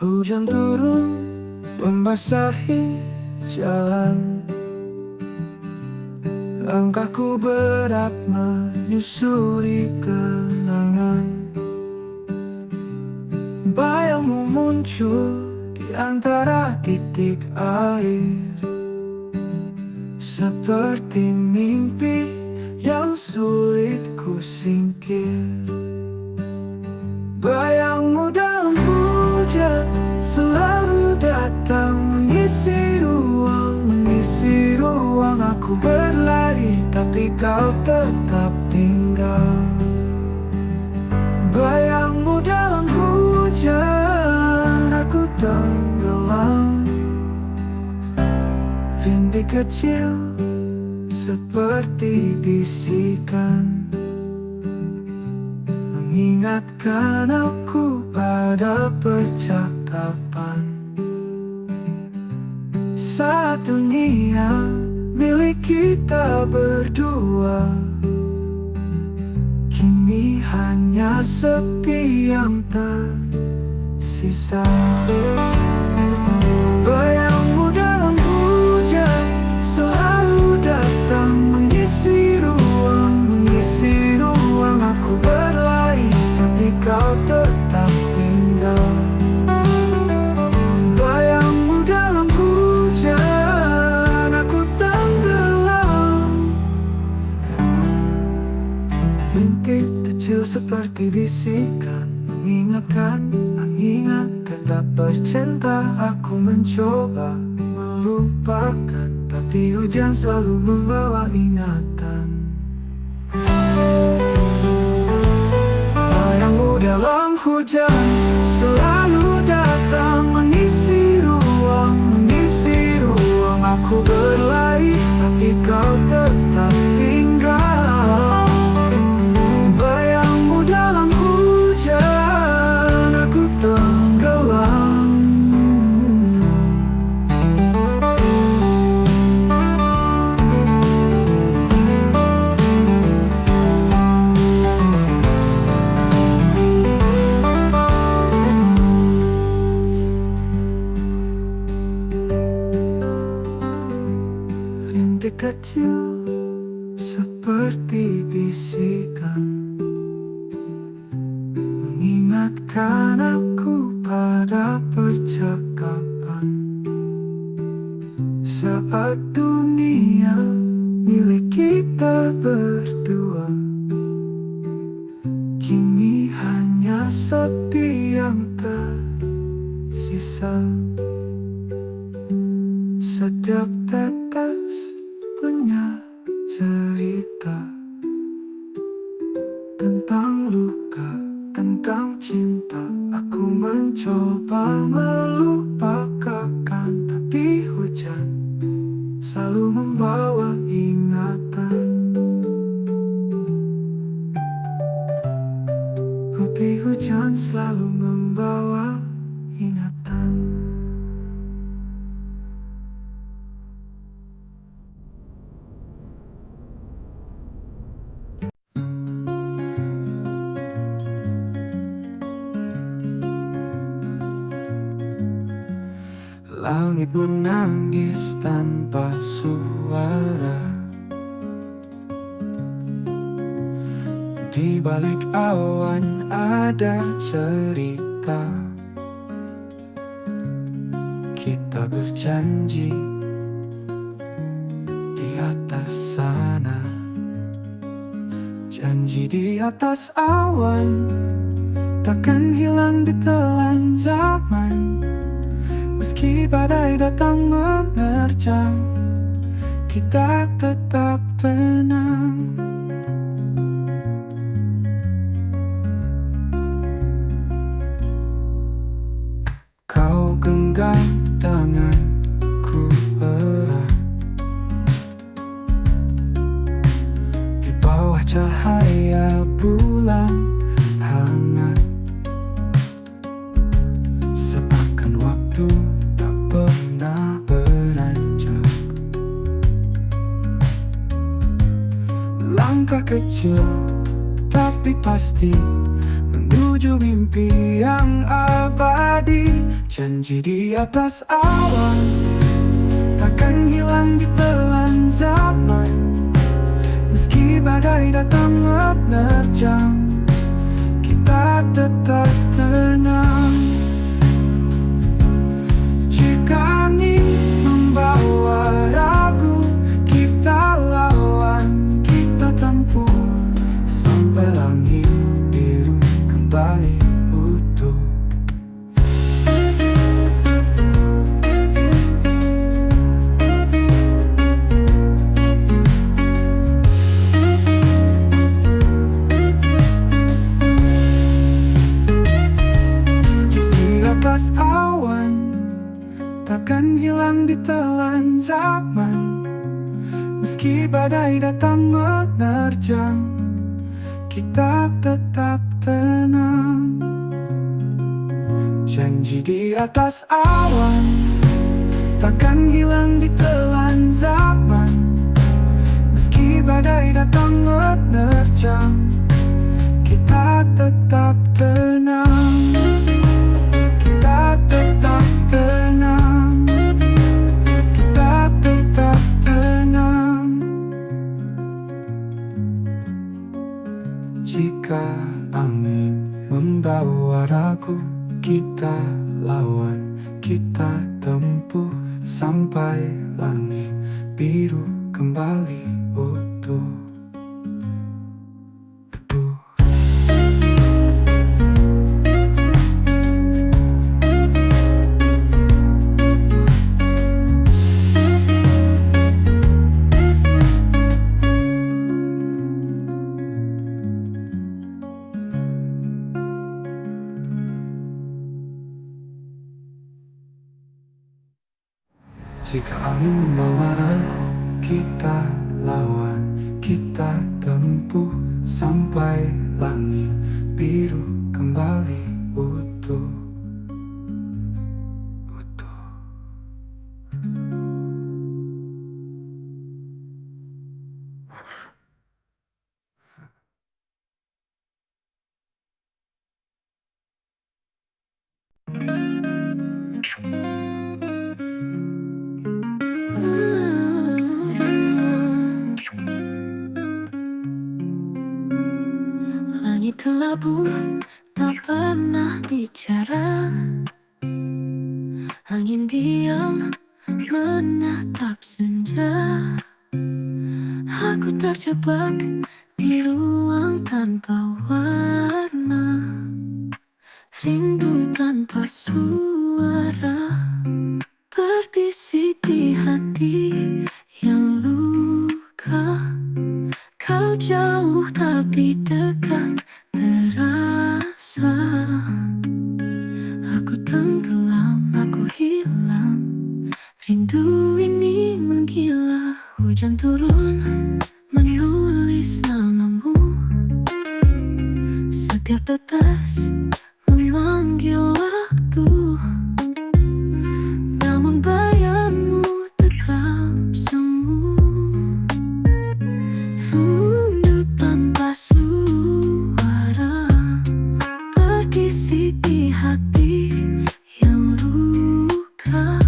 Hujan turun membasahi jalan. Langkahku berat menyusuri kenangan. Bayangmu muncul di antara titik air, seperti mimpi yang sulit ku singkir. Bayangmu dalam hujan selalu datang, mengisi ruang aku berlari, tapi kau tetap tinggal. Bayangmu dalam hujan, aku tenggelam. Rintik kecil seperti bisikan, mengingatkan aku pada percakapan. Saat dunia milik kita berdua, kini hanya sepi yang tersisa. Bayangmu dalam hujan selalu datang, mengisi ruang aku berlari, tapi kau tetap tinggal. Bayangmu dalam hujan, aku tenggelam. Rintik kecil seperti bisikan, mengingatkan tak bercinta. Aku mencoba melupakan, tapi hujan selalu membawa ingatan. Bayangmu dalam hujan selalu datang, mengisi ruang aku berlari, tapi kau tetap tinggal. Bayangmu dalam hujan, aku tenggelam. Rintik kecil seperti bisikan, mengingatkan aku pada percakapan. Saat dunia milik kita berdua, kini hanya sepi yang tersisa. Setiap tetes punya cerita, tentang luka, tentang cinta. Aku mencoba melupakan, tapi hujan selalu membawa ingatan. Tapi hujan selalu membawa ingatan. Langit menangis tanpa suara, di balik awan ada cerita. Kita berjanji di atas sana, janji di atas awan, takkan hilang di telan zaman. Meski badai datang menerjang, kita tetap tenang. Kau genggam tanganku erat, di bawah cahaya bulan hangat. Seakan waktu tak pernah beranjak. Langkah kecil tapi pasti menuju menuju mimpi yang abadi. Janji di atas awan takkan hilang di telan zaman. Meski badai datang menerjang, kita tetap tenang. Jika angin membawa ragu, kita lawan, kita tempuh sampai langit biru kembali utuh. Di atas awan takkan hilang di telan zaman. Meski badai datang menerjang, kita tetap tenang. Janji di atas awan takkan hilang di telan zaman. Meski badai datang menerjang, kita tetap tenang. Kita tetap tenang. Kita tetap tenang. Jika angin membawa ragu, kita lawan, kita tempuh sampai langit biru kembali utuh. Jika angin membawa ragu, kita lawan, kita tempuh sampai langit biru kembali utuh. Langit kelabu tak pernah bicara. Angin diam menatap senja. Aku terjebak di ruang tanpa warna, rindu tanpa suara, berbisik di hati yang luka. Kau jauh tapi dekat terasa. Aku tenggelam, aku hilang, rindu ini menggila. Hujan turun menulis namamu, setiap tetes memanggil waktu. Namun bayangmu tetap semu. Rindu tanpa suara, berbisik di hati yang luka.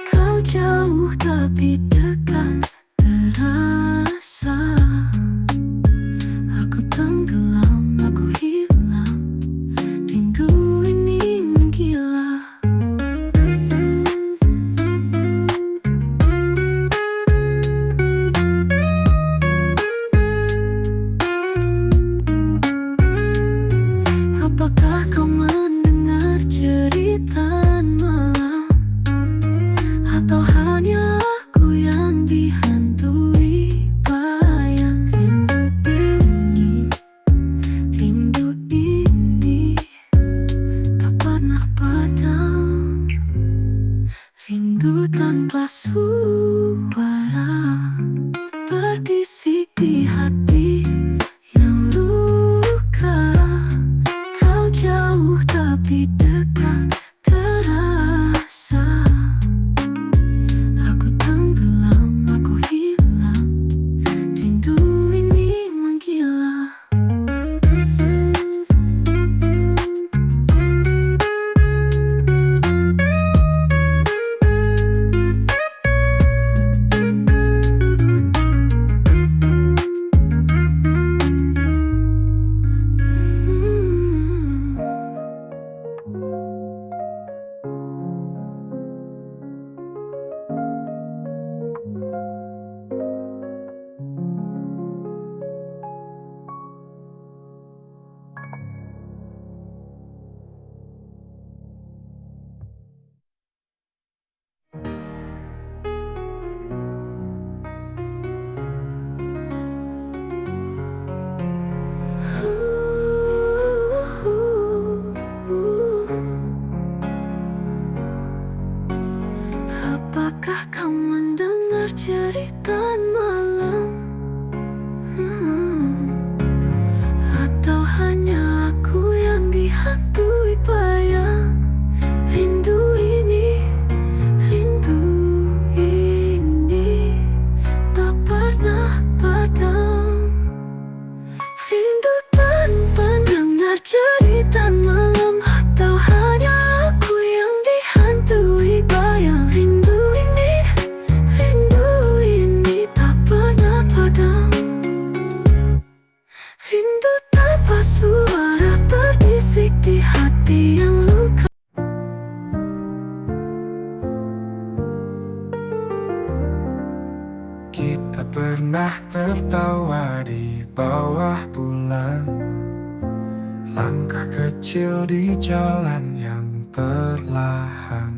Kau jauh tapi dekat terasa. Aku tenggelam, aku hilang, rindu ini menggila. Apakah kau mendengar cerita malam, atau hanya aku yang dihantui bayang rindu ini? Rindu ini tak pernah padam, rindu tanpa suara, berbisik di hati yang luka. Kau jauh tapi dekat terasa. Aku tenggelam, aku hilang, rindu ini menggila. Pernahkah kau mendengar cerita malam? Atau hanya aku yang dihantui bayang? Rindu ini tak pernah padam. Rindu tanpa dengar cerita malam. Atau hanya aku yang dihantui bayang? Rindu ini tak pernah padam. Rindu tanpa suara berbisik di hati yang luka. Kita pernah tertawa di bawah bulan, langkah kecil di jalan yang perlahan.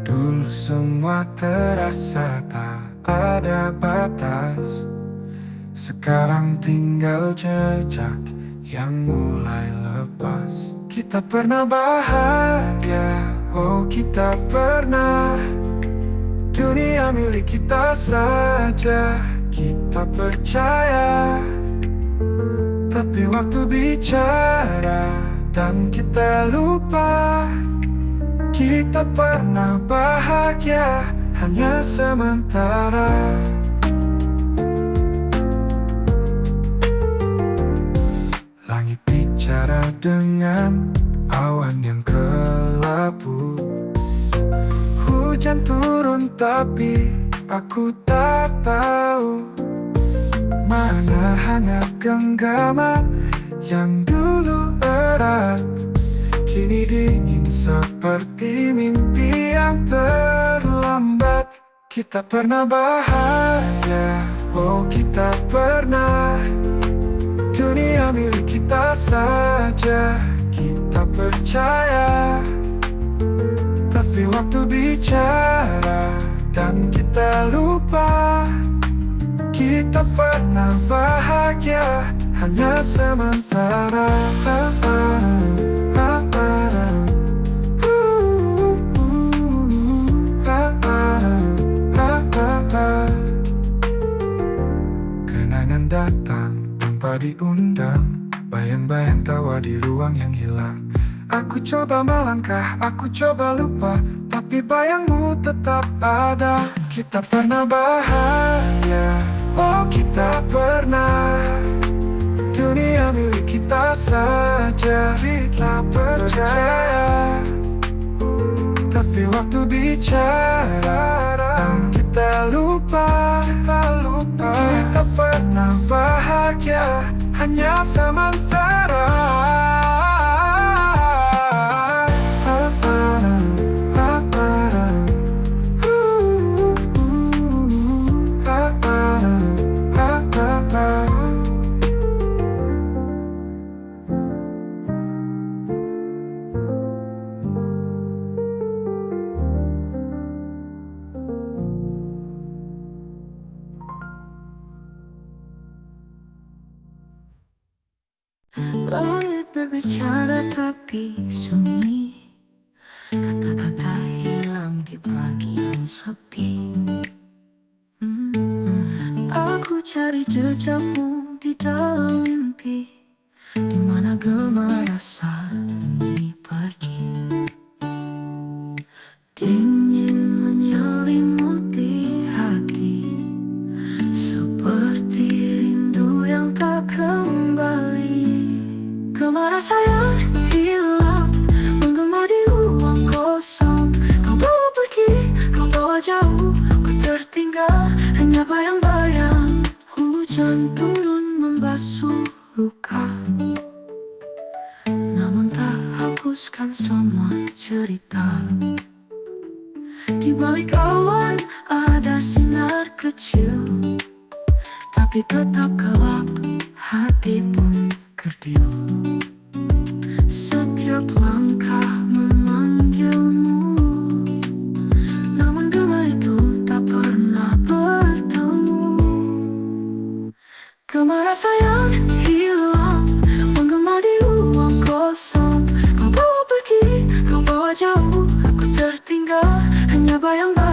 Dulu semua terasa tak ada batas, sekarang tinggal jejak yang mulai lepas. Kita pernah bahagia, oh kita pernah. Dunia milik kita saja, kita percaya. Tapi waktu bicara dan kita lupa, kita pernah bahagia hanya sementara. Langit bicara dengan awan yang kelabu. Hujan turun tapi aku tak tahu mana hangat genggaman yang dulu erat, kini dingin seperti mimpi yang terlambat. Kita pernah bahagia, oh kita pernah. Dunia milik kita saja, kita percaya. Tapi waktu bicara dan kita lupa, kita pernah bahagia hanya sementara. Kenangan datang tanpa diundang, bayang-bayang tawa di ruang yang hilang. Aku coba melangkah, aku coba lupa, tapi bayangmu tetap ada. Kita pernah bahagia, oh kita pernah. Dunia milik kita saja, kita percaya. Tapi waktu bicara dan kita lupa, kita pernah bahagia hanya sementara. Langit berbicara tapi sunyi, kata-kata hilang di pagi yang sepi. Aku cari jejakmu di dalam mimpi, di mana gema rasa ini pergi. Dingin menyelimuti hati, seperti rindu yang tak kembali. Gema rasa yang hilang menggema di ruang kosong. Kau bawa pergi, kau bawa jauh, aku tertinggal hanya bayang-bayang. Hujan turun membasuh luka, namun tak hapuskan semua cerita. Di balik awan ada sinar kecil, tapi tetap gelap, hati pun kerdil. Setiap langkah memanggilmu, namun gema itu tak pernah bertemu. Gema rasa yang hilang menggema di ruang kosong. Kau bawa pergi, kau bawa jauh, aku tertinggal hanya bayang-bayang.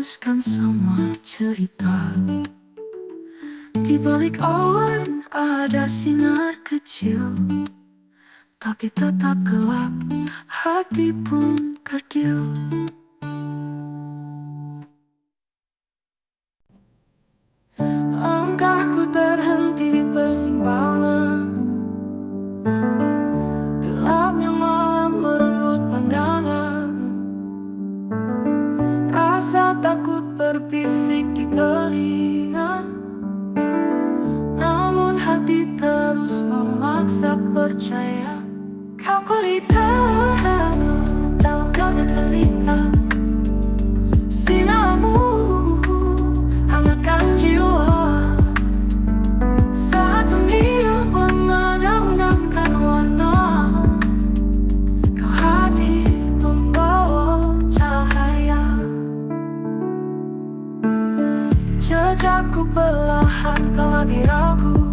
meneruskan semua cerita. Di balik awan ada sinar kecil, tapi tetap gelap, hati pun kerdil. Langkahku terhenti di persimpangan, gelapnya malam merenggut pandangan. Rasa takut berbisik di telinga, namun hati terus memaksa percaya. Kau pelita dalam gelapnya pelita, sinarmu hangatkan jiwa. Saat dunia memadamkan warna, kau hadir membawa cahaya. Jejakku perlahan tak lagi ragu,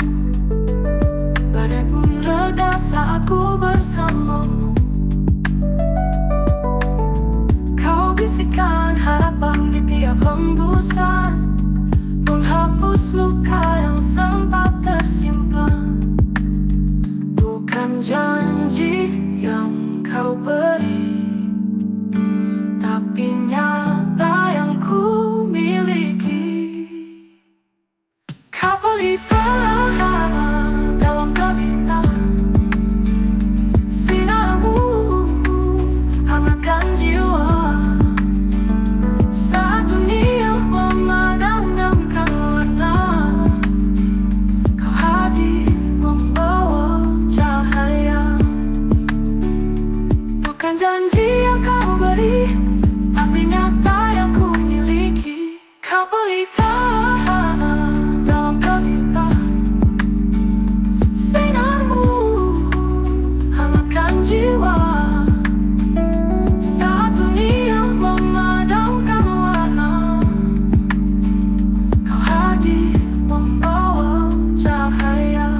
badai pun reda saat ku bersamamu. Kau bisikan harapan di tiap hembusan, menghapus luka yang sempat tersimpan. Bukan janji yang kau beri, tapi nyata yang ku miliki. Kau pelita dalam gelapnya, sinarmu hangatkan jiwa. Saat dunia memadamkan warna, kau hadir membawa cahaya. Bukan janji yang kau beri, tapi nyata yang ku miliki. Kau pelita dalam gelapnya, sinarmu hangatkan jiwa. Saat dunia memadamkan warna, kau hadir membawa cahaya.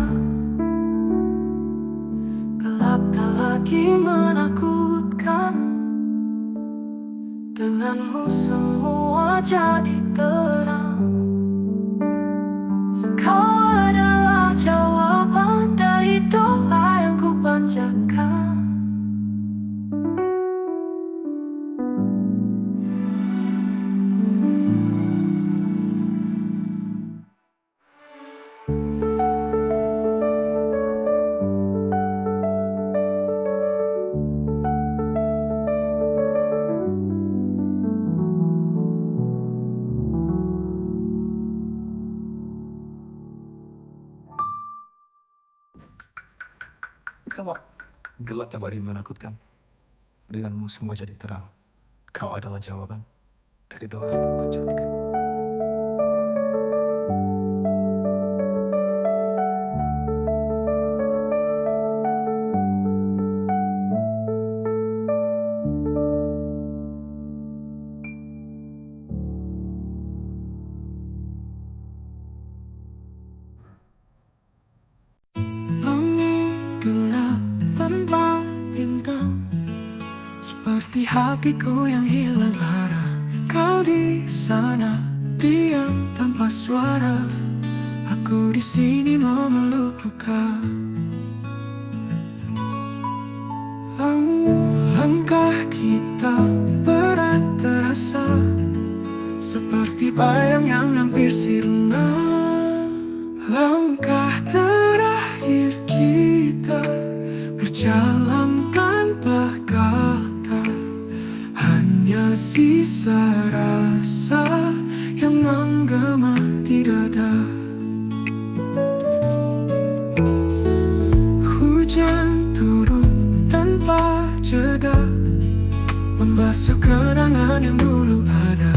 Gelap tak lagi menakutkan, denganmu semua jadi terang. Kau adalah jawaban dari doa yang ku panjatkan. Gelap tak lagi menakutkan, denganmu semua jadi terang. Kau adalah jawaban dari doa yang ku panjatkan. Seperti hatiku yang hilang arah, kau di sana diam tanpa suara. Aku di sini memeluk luka. Langkah kita berat terasa, seperti bayang yang hampir sirna. Langkah terakhir kita berjalan tanpa kata, hanya sisa rasa yang menggema di dada. Hujan turun tanpa jeda, membasuh kenangan yang dulu ada.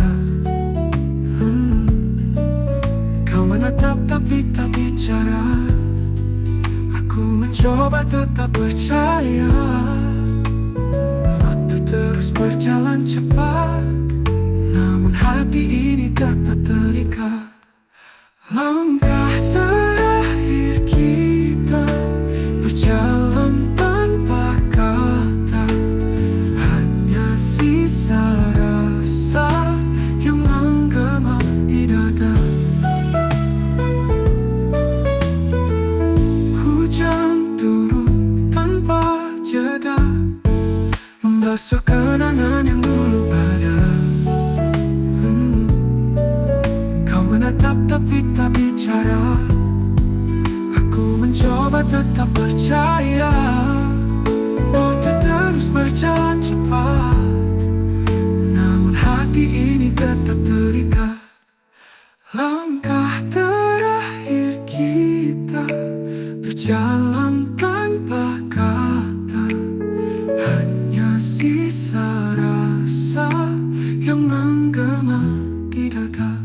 Kau menatap tapi tak bicara. Aku mencoba tetap percaya. Waktu terus berjalan cepat, namun hati ini tetap terikat. Langkah terakhir kita berjalan tanpa kata, hanya sisa rasa yang tetap percaya, waktu terus berjalan cepat, namun hati ini tetap terikat. Langkah terakhir kita berjalan tanpa kata, hanya sisa rasa yang menggema di dada.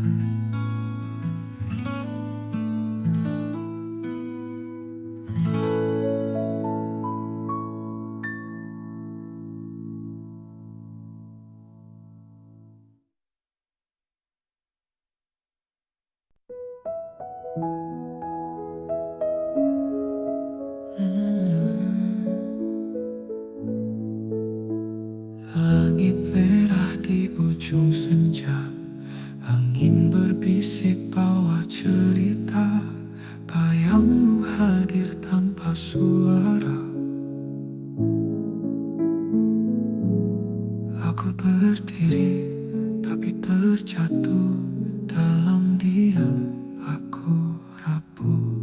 Langit merah di ujung senja, angin berbisik bawa cerita, bayangmu hadir tanpa suara. Aku berdiri tapi terjatuh dalam diam. Aku rapuh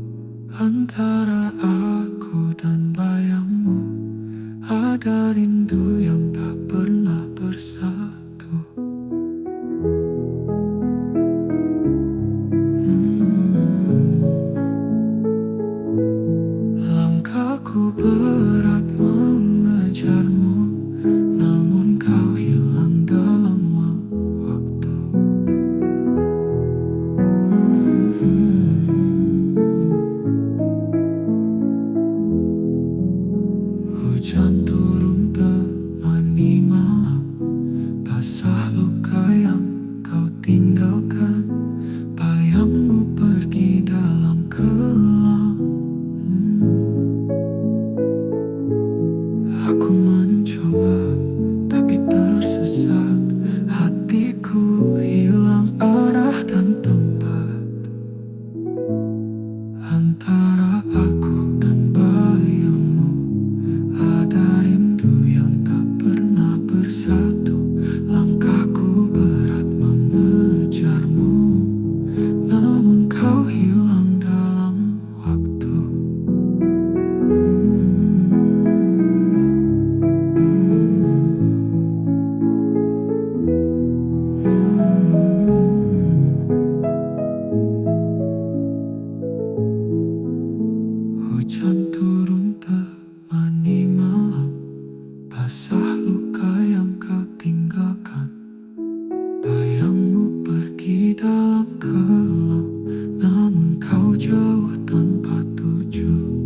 antara aku dan bayangmu, ada rindu yang tak pernah bersatu. Langkahku berat mengejarmu, namun kau hilang dalam waktu. Hujan turun temani malam, basah luka yang kau tinggalkan, bayangmu pergi dalam kelam. Aku mencoba tapi tersesat, hatiku hilang arah dan tempat. Antara aku dan bayangmu, ada rindu yang tak pernah bersatu. Langkahku berat mengejarmu, namun kau hilang dalam waktu. Hujan turun temani malam, basah luka yang kau tinggalkan, bayangmu pergi dalam kelam, namun kau jauh tanpa tujuan.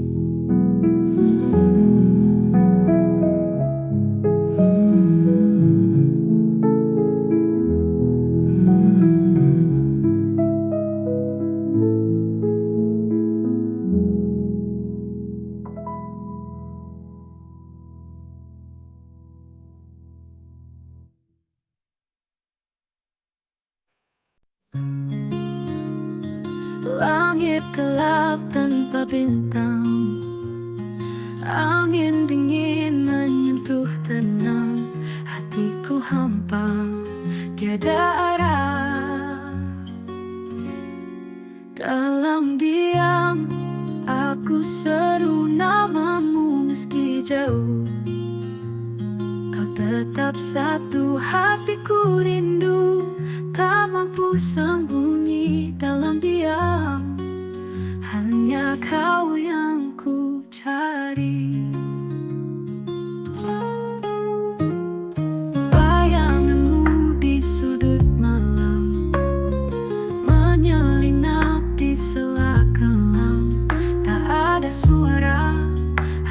Langit gelap tanpa bintang, angin dingin menyentuh tenang, hatiku hampa, tiada arah. Dalam diam, aku seru namamu meski jauh. Kau tetap satu, hatiku rindu, tak mampu sembunyi dalam diam. Hanya kau yang ku cari. Bayanganmu di sudut malam, menyelinap di sela kelam. Tak ada suara,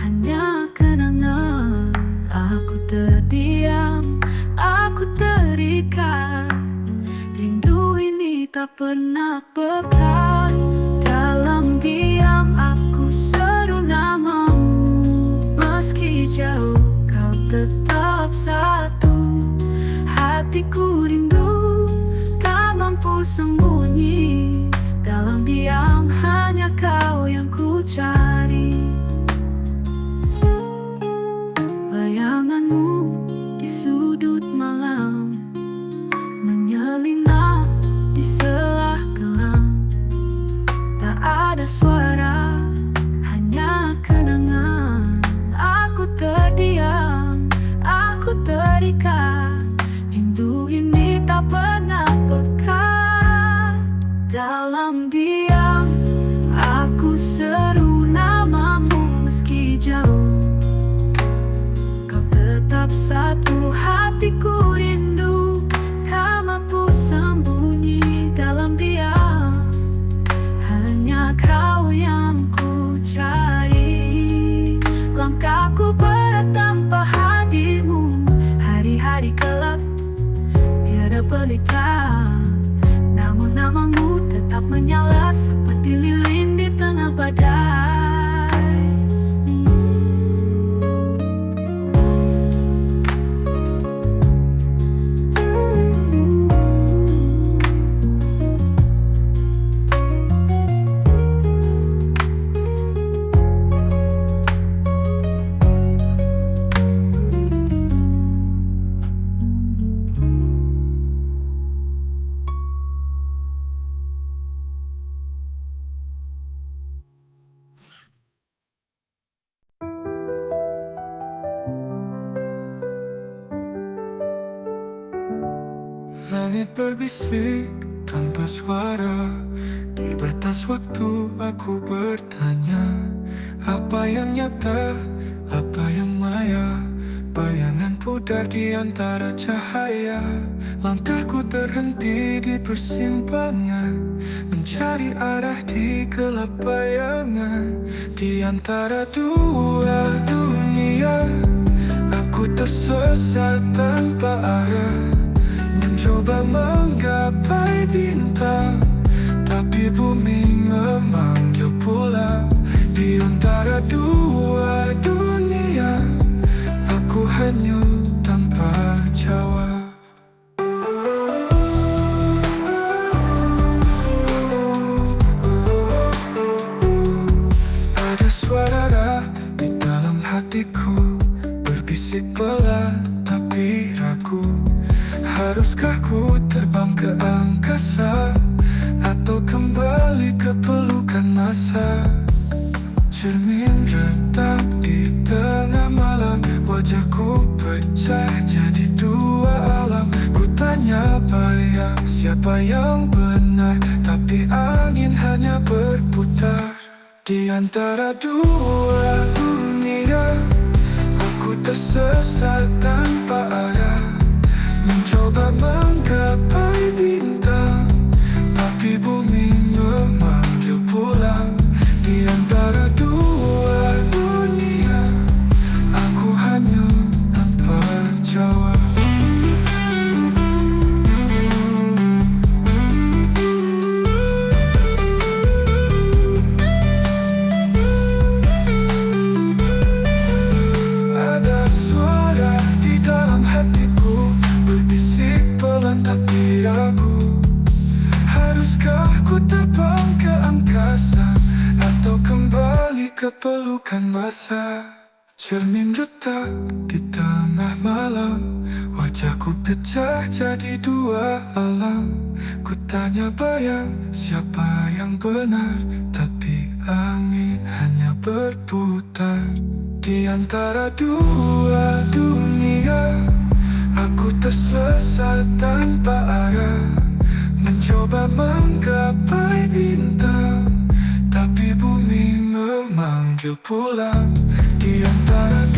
hanya kenangan. Aku terdiam, aku terikat, rindu ini tak pernah pekat. Dalam diam aku seru namamu, meski jauh kau tetap satu. Hatiku rindu, tak mampu sembunyi dalam diam. Hanya kau yang ku cari. Bayanganmu di sudut malam, menyelinap di sela kelam. Tak ada suara, hanya ada pelita, namun namamu tetap menyala seperti lilin di tengah badai. Langit berbisik tanpa suara. Di batas waktu aku bertanya, apa yang nyata, apa yang maya? Bayangan pudar di antara cahaya. Langkahku terhenti di persimpangan, mencari arah di gelap bayangan. Di antara dua dunia, aku tersesat tanpa arah. Mencoba menggapai bintang, tapi bumi memanggil pulang. Di antara dua dunia, aku hanyut tanpa jawab. Ada suara di dalam hatiku, berbisik pelan tapi ragu. Haruskah ku terbang ke angkasa, atau kembali ke pelukan masa? Cermin retak di tengah malam, wajahku pecah jadi dua alam. Ku tanya bayang, siapa yang benar? Tapi angin hanya berputar. Di antara dua dunia, aku tersesat tanpa arah. Mencoba menggapai bintang, tapi bumi memanggil pulang. Di antara dua dunia, aku hanyut tanpa jawab. Ada suara di dalam hatiku, berbisik pelan tapi ragu. Haruskah ku terbang ke angkasa, atau kembali ke pelukan masa? Cermin retak di tengah malam, wajahku pecah jadi dua alam. Ku tanya bayang, siapa yang benar? Tapi angin hanya berputar. Di antara dua dunia, aku tersesat tanpa arah. Mencoba menggapai bintang, tapi bumi memanggil pulang. Di antara